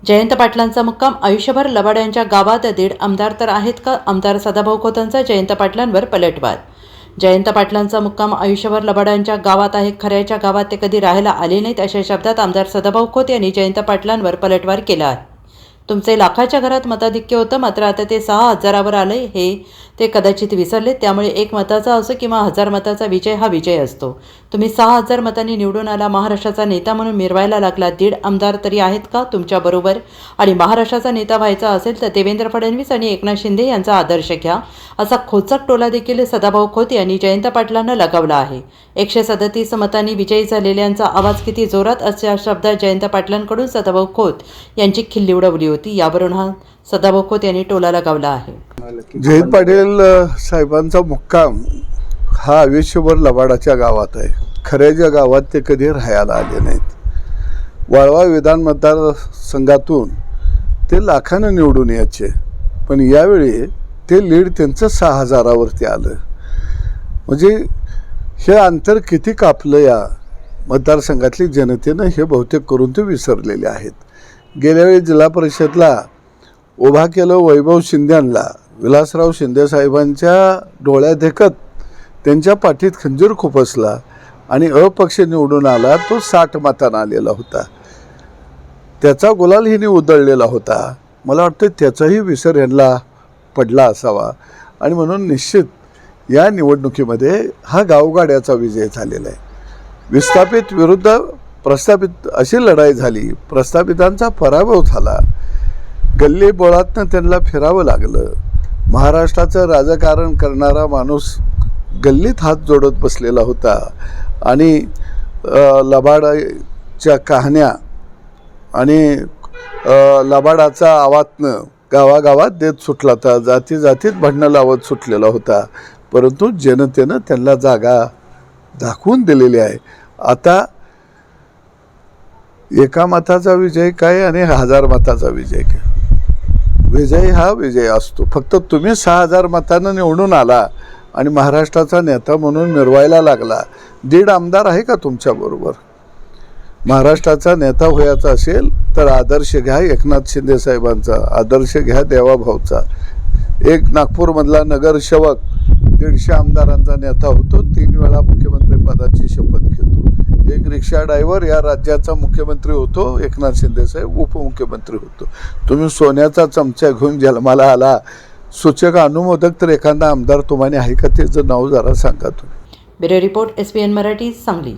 जयंत पाटलांचा मुक्काम आयुष्यभर लबाड्यांच्या गावात दीड आमदार तर आहेत का? आमदार सदाभाऊ खोतांचा जयंत पाटलांवर पलटवार. जयंत पाटलांचा मुक्काम आयुष्यभर लबाड्यांच्या गावात आहे, खऱ्याच्या गावात ते कधी राहायला आले नाहीत, अशा शब्दात आमदार सदाभाऊ खोत यांनी जयंत पाटलांवर पलटवार केला आहे. तुमचे लाखाच्या घरात मताधिक्य होतं, मात्र आता ते 6,000वर आले हे ते कदाचित विसरले. त्यामुळे 1 मताचा असो किंवा 1000 मताचा विजय हा विजय असतो. तुम्ही 6,000 मतांनी निवडून आला, महाराष्ट्राचा नेता म्हणून मिरवायला लागला. दीड आमदार तरी आहेत का तुमच्याबरोबर? आणि महाराष्ट्राचा नेता व्हायचा असेल तर देवेंद्र फडणवीस आणि एकनाथ शिंदे यांचा आदर्श घ्या, असा खोचक टोला देखील सदाभाऊ खोत यांनी जयंत पाटलांना लगावला आहे. 137 मतांनी विजयी झालेल्यांचा आवाज किती जोरात, अशा शब्दात जयंत पाटलांकडून सदाभाऊ खोत यांची खिल्ली उडवली होती. यावरून हा सदाभाऊ खोत यांनी टोला लगावला आहे. जयंत पाटील साहेबांचा मुक्काम हा आयुष्यभर लबाडाच्या गावात आहे, खऱ्याच्या गावात ते कधी राहायला आले नाहीत. वाळवा विधान मतदारसंघातून ते लाखानं निवडून यायचे, पण यावेळी ते लीड त्यांचं 6,000वरती आलं. म्हणजे हे अंतर किती कापलं या मतदारसंघातली जनतेनं हे बहुतेक करून ते विसरलेले आहेत. गेल्या वेळी जिल्हा परिषदला उभा केलं वैभव शिंदेंना, विलासराव शिंदे साहेबांच्या डोळ्या देखत त्यांच्या पाठीत खंजीर खुपसला आणि अपक्ष निवडून आला. तो 60 मतांना आलेला होता, त्याचा गुलाल हिने उधळलेला होता. मला वाटतं त्याचाही विसर यांना पडला असावा आणि म्हणून निश्चित या निवडणुकीमध्ये हा गावगाड्याचा विजय झालेला आहे. विस्थापित विरुद्ध प्रस्थापित अशी लढाई झाली, प्रस्थापितांचा पराभव झाला. गल्ली बोळातनं त्यांना फिरावं लागलं. महाराष्ट्राचं राजकारण करणारा माणूस गल्लीत हात जोडत बसलेला होता आणि लबाडाच्या कहाण्या आणि लबाडाचा आवातनं गावागावात देत सुटला होता, जाती जातीत भांडणं लावत सुटलेला होता. परंतु जनतेनं त्यांना जागा दाखवून दिलेली आहे. आता 1 मताचा विजय काय आणि 1000 मताचा विजय काय? विजय हा विजय असतो. फक्त तुम्ही 6,000 मतांना निवडून आला आणि महाराष्ट्राचा नेता म्हणून मिरवायला लागला. दीड आमदार आहे का तुमच्याबरोबर? महाराष्ट्राचा नेता व्हायचा असेल तर आदर्श घ्या एकनाथ शिंदे साहेबांचा, आदर्श घ्या देवाभाऊचा. एक नागपूरमधला नगरसेवक 150 आमदारांचा नेता होतो, 3 वेळा मुख्यमंत्री पदाची शपथ घेतो. एक रिक्षा ड्रायव्हर या राज्याचा मुख्यमंत्री होतो, एकनाथ शिंदे साहेब उपमुख्यमंत्री होतो. तुम्ही सोन्याचा चमचा घेऊन जन्माला आला. सूचक अनुमोदक तर एखादा आमदार तुम्हाला आहे का? त्याचं नाव जरा सांगा तुम्ही. Bureau report SBN Marathi, Sangli.